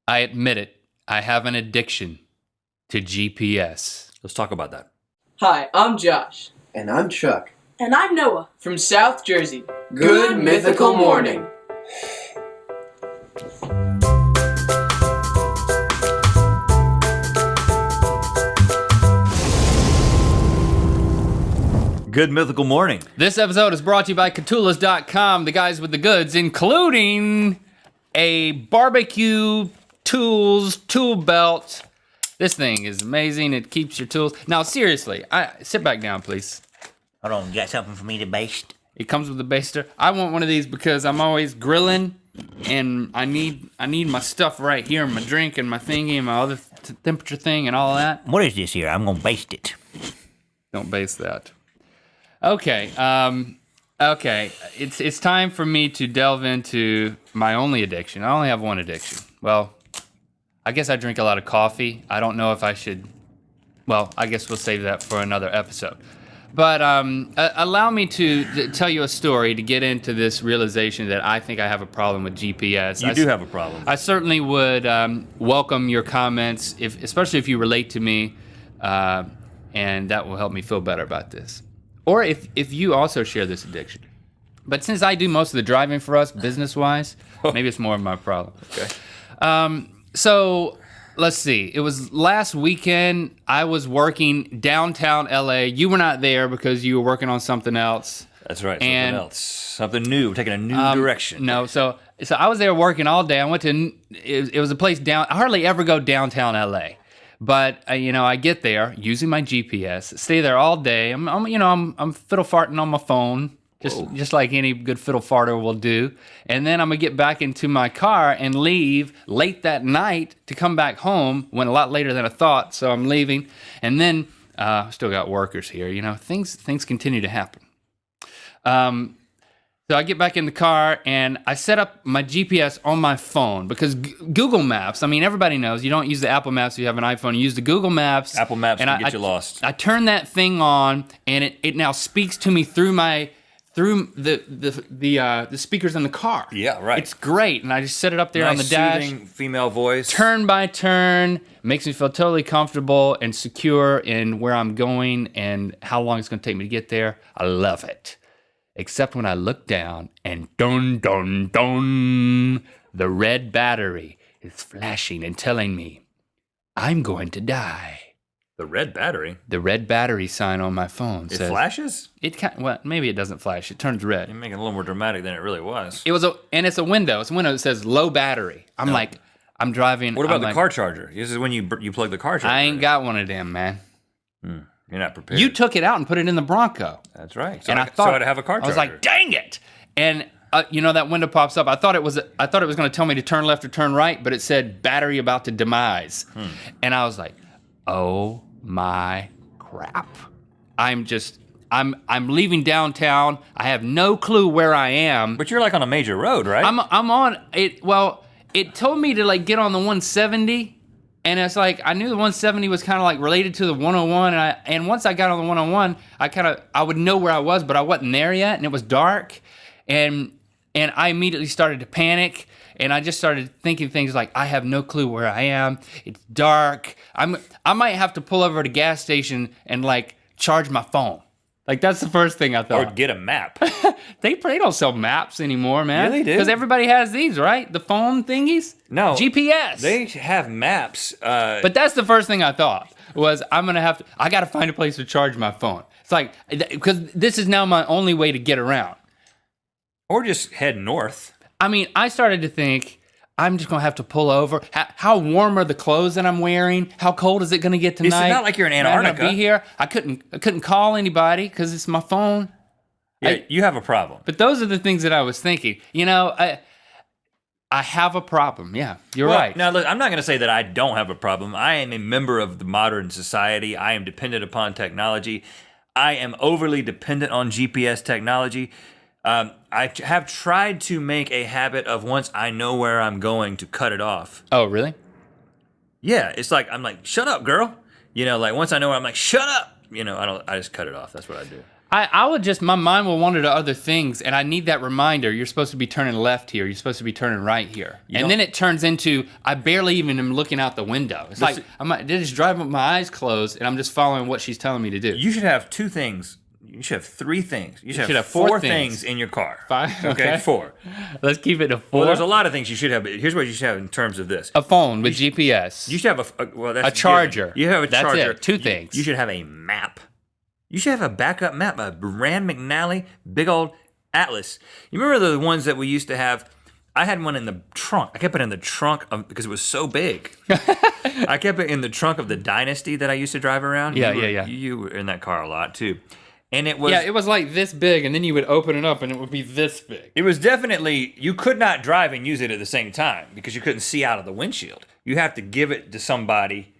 I admit it. I have an addiction to GPS. Let's talk about that. Hi, I'm Josh. And I'm Chuck. And I'm Noah. From South Jersey. Good Mythical Morning. Good Mythical Morning. This episode is brought to you by Catulas.com, the guys with the goods, including a barbecue tools tool belt. This thing is amazing. It keeps your tools. Now, seriously, sit back down, please. Hold on, you got something for me to baste? It comes with a baster. I want one of these because I'm always grilling, and I need my stuff right here, my drink and my thingy and my other temperature thing and all that. What is this here? I'm gonna baste it. Don't baste that. Okay, okay. It's time for me to delve into my only addiction. I only have one addiction. Well, I guess I drink a lot of coffee. I don't know if I should. Well, I guess we'll save that for another episode. But allow me to tell you a story to get into this realization that I think I have a problem with GPS. You do have a problem. I certainly would welcome your comments, especially if you relate to me, and that will help me feel better about this. Or if you also share this addiction. But since I do most of the driving for us, business-wise, maybe it's more of my problem. Okay. So let's see. It was last weekend. I was working downtown LA. You were not there because you were working on something else. That's right. Something else. Something new. We're taking a new direction. No. So I was there working all day. I went to. It was a place down. I hardly ever go downtown LA. But I get there using my GPS, stay there all day. I'm fiddle farting on my phone, just like any good fiddle farter will do. And then I'm gonna get back into my car and leave late that night to come back home. Went a lot later than I thought, so I'm leaving. And then still got workers here. Things continue to happen. So I get back in the car and I set up my GPS on my phone because Google Maps, everybody knows you don't use the Apple Maps if you have an iPhone. You use the Google Maps. Apple Maps can get you lost. I turn that thing on and it now speaks to me through the speakers in the car. Yeah, right. It's great. And I just set it up there on the dash. Soothing female voice. Turn by turn. Makes me feel totally comfortable and secure in where I'm going and how long it's going to take me to get there. I love it. Except when I look down and dun, dun, dun, the red battery is flashing and telling me I'm going to die. The red battery? The red battery sign on my phone It says... flashes? Well, maybe it doesn't flash. It turns red. You're making it a little more dramatic than it really was. And it's a window. It's a window that says low battery. I'm driving... What about the car charger? This is when you plug the car charger I ain't in. got one of them, man. You're not prepared. You took it out and put it in the Bronco. That's right. So I'd have a car charger. I was like, dang it! And that window pops up. I thought it was going to tell me to turn left or turn right, but it said battery about to demise. And I was like, oh my crap! I'm leaving downtown. I have no clue where I am. But you're like on a major road, right? I'm on it. Well, it told me to get on the 170. And it's like, I knew the 170 was kind of related to the 101. And once I got on the 101, I would know where I was, but I wasn't there yet. And it was dark. And I immediately started to panic. And I just started thinking things like, I have no clue where I am. It's dark. I might have to pull over at a gas station and charge my phone. That's the first thing I thought. Or get a map. They don't sell maps anymore, man. Yeah, they do. Because everybody has these, right? The phone thingies? No. GPS. They have maps. But that's the first thing I thought was I got to find a place to charge my phone. It's because this is now my only way to get around. Or just head north. I started to think, I'm just going to have to pull over. How warm are the clothes that I'm wearing? How cold is it going to get tonight? It's not like you're in Antarctica. I'm going to be here. I couldn't call anybody because it's my phone. Yeah, you have a problem. But those are the things that I was thinking. I have a problem. Yeah, you're right. Now, look, I'm not going to say that I don't have a problem. I am a member of the modern society. I am dependent upon technology. I am overly dependent on GPS technology. I have tried to make a habit of once I know where I'm going to cut it off. Oh, really? Yeah, it's I'm like, shut up, girl. Once I know where I'm like, shut up. I just cut it off. That's what I do. I would just, my mind will wander to other things, and I need that reminder. You're supposed to be turning left here. You're supposed to be turning right here. And then it turns into, I barely even am looking out the window. It's like, they're just driving with my eyes closed, and I'm just following what she's telling me to do. You should have 2 things. You should have 3 things. You should have 4 things in your car. 5? Okay, 4. Let's keep it to 4. Well, there's a lot of things you should have, but here's what you should have in terms of this. A phone with GPS. You should have that's a charger. You have a charger. That's it. 2 things. You should have a map. You should have a backup map, a Rand McNally big old atlas. You remember the ones that we used to have? I had one in the trunk. I kept it in the trunk because it was so big. I kept it in the trunk of the Dynasty that I used to drive around. Yeah. You were in that car a lot too. And it was it was like this big, and then you would open it up, and it would be this big. It was definitely, you could not drive and use it at the same time because you couldn't see out of the windshield. You have to give it to somebody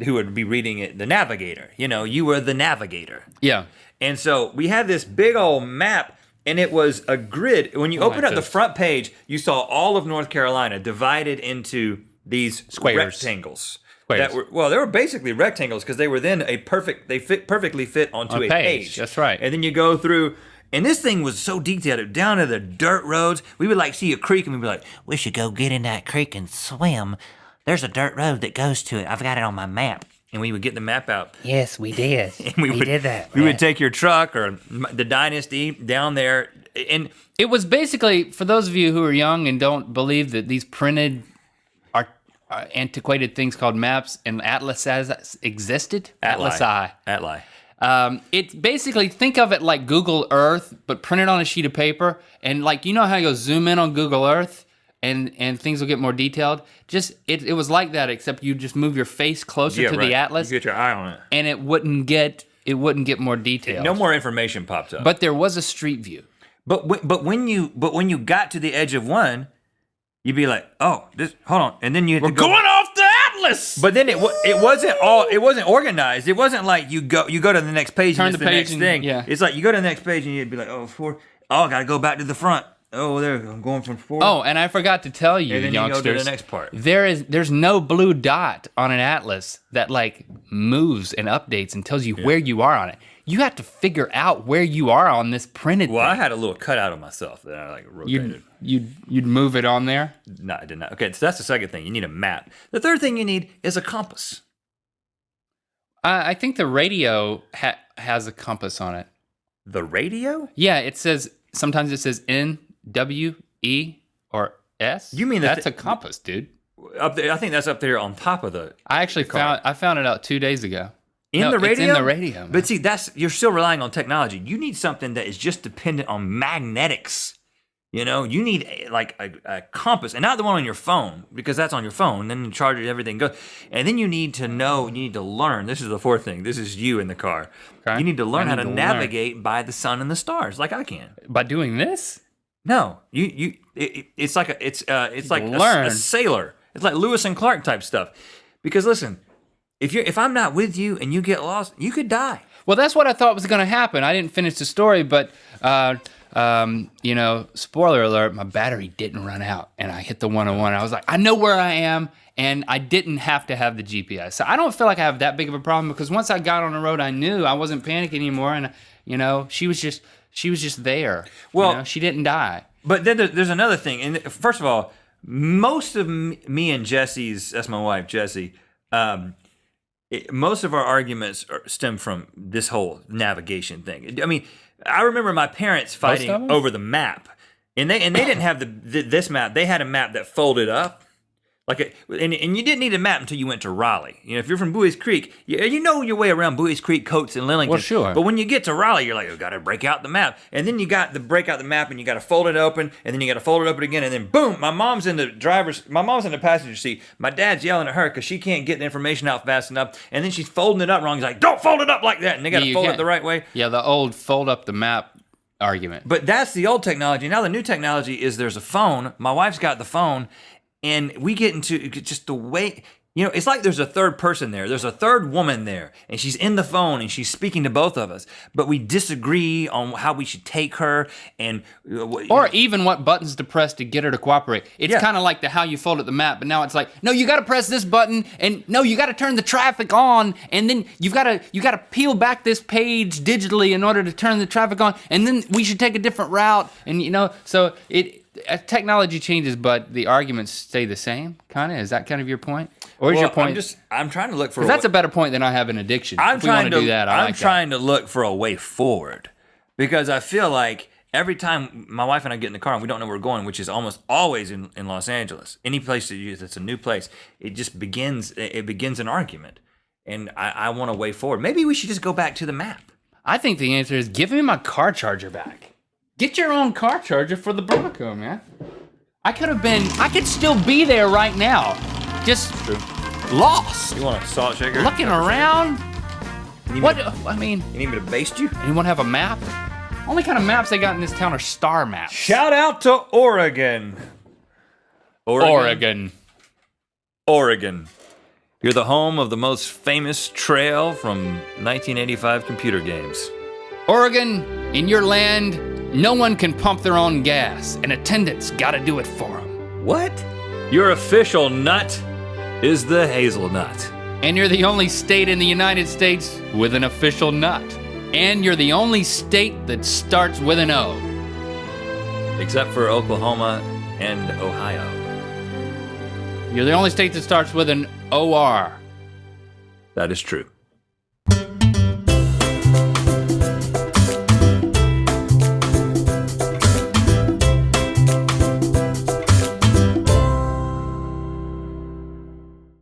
who would be reading it, the navigator. You know, you were the navigator. Yeah. And so we had this big old map, and it was a grid. When you opened up the front page, you saw all of North Carolina divided into these Squares. Rectangles. That were, they were basically rectangles because they were then perfectly fit onto a page. That's right. And then you go through, and this thing was so detailed, down to the dirt roads. We would like see a creek, and we'd be like, We should go get in that creek and swim. There's a dirt road that goes to it. I've got it on my map. and we would get the map out. Yes, we did. And we did that. We would take your truck or the Dynasty down there, and it was basically, for those of you who are young and don't believe that these printed antiquated things called maps and atlases existed. Atlasi. It's basically, think of it like Google Earth, but printed on a sheet of paper. And like, you know how you go zoom in on Google Earth and things will get more detailed? Just, it was like that, except you just move your face closer to the atlas. You get your eye on it. And it wouldn't get more detailed. No more information pops up. But there was a street view. But when you got to the edge of one, you'd be like, oh, this, hold on, and then you had to go. Going off the atlas. But then it wasn't organized. It wasn't like you go to the next page and it's the next thing. Yeah. It's like you go to the next page and you'd be like, I gotta go back to the front. Oh, there, I'm going from 4. Oh, and I forgot to tell you, and then youngsters, you go to the next part. There's no blue dot on an atlas that like moves and updates and tells you where you are on it. You have to figure out where you are on this printed Well, thing. I had a little cutout of myself that I like rotated. You'd move it on there? No, I did not. Okay, so that's the second thing. You need a map. The third thing you need is a compass. I think the radio has a compass on it. The radio? Yeah, sometimes it says N, W, E, or S. You mean that's a compass, dude? Up there, I think that's up there on top of the. I actually found it out 2 days ago. The radio? It's in the radio. Man. But see, you're still relying on technology. You need something that is just dependent on magnetics. You know, you need a compass, and not the one on your phone, because that's on your phone. Then you charge it, everything goes. And then you need to learn. This is the fourth thing. This is you in the car. Okay. You need to learn how to navigate by the sun and the stars, like I can. By doing this? No, it's like a sailor. It's like Lewis and Clark type stuff. Because listen, if I'm not with you and you get lost, you could die. Well, that's what I thought was going to happen. I didn't finish the story, but spoiler alert, my battery didn't run out, and I hit the 101. I was like, I know where I am, and I didn't have to have the GPS. So I don't feel like I have that big of a problem, because once I got on the road, I knew I wasn't panicking anymore, and she was just there. Well, she didn't die. But then there's another thing, and first of all, most of me and Jesse's, that's my wife, Jessie. Most of our arguments stem from this whole navigation thing. I mean, I remember my parents fighting over the map, and they didn't have this map. They had a map that folded up, and you didn't need a map until you went to Raleigh. You know, if you're from Buies Creek, you know your way around Buies Creek, Coates, and Lillington. Well, sure. But when you get to Raleigh, you're like, got to break out the map, and then you got to break out the map, and you got to fold it open, and then you got to fold it open again, and then boom, my mom's in the passenger seat. My dad's yelling at her because she can't get the information out fast enough, and then she's folding it up wrong. He's like, don't fold it up like that, and they got to fold it the right way. Yeah, the old fold up the map argument. But that's the old technology. Now the new technology is there's a phone. My wife's got the phone. And we get into just the way, it's like there's a third person there. There's a third woman there, and she's in the phone and she's speaking to both of us, but we disagree on how we should take her and or even what buttons to press to get her to cooperate. It's kind of like how you folded the map, but now it's like, no, you got to press this button, and no, you got to turn the traffic on, and then you got to peel back this page digitally in order to turn the traffic on, and then we should take a different route, and so technology changes, but the arguments stay the same. Kind of, is that kind of your point? Or is your point? I'm trying to look for. Because that's a better point than I have an addiction. I'm if we want to do that. I'm trying to look for a way forward, because I feel like every time my wife and I get in the car and we don't know where we're going, which is almost always in Los Angeles, any place that's a new place, it just begins an argument, and I want a way forward. Maybe we should just go back to the map. I think the answer is give me my car charger back. Get your own car charger for the Bronco, man. I could still be there right now. Just lost. You want a salt shaker? Looking around. You need me to baste you? Anyone have a map? Only kind of maps they got in this town are star maps. Shout out to Oregon. Oregon. You're the home of the most famous trail from 1985 computer games. Oregon, in your land, no one can pump their own gas. An attendant's gotta do it for them. What? Your official nut is the hazelnut. And you're the only state in the United States with an official nut. And you're the only state that starts with an O. Except for Oklahoma and Ohio. You're the only state that starts with an OR. That is true.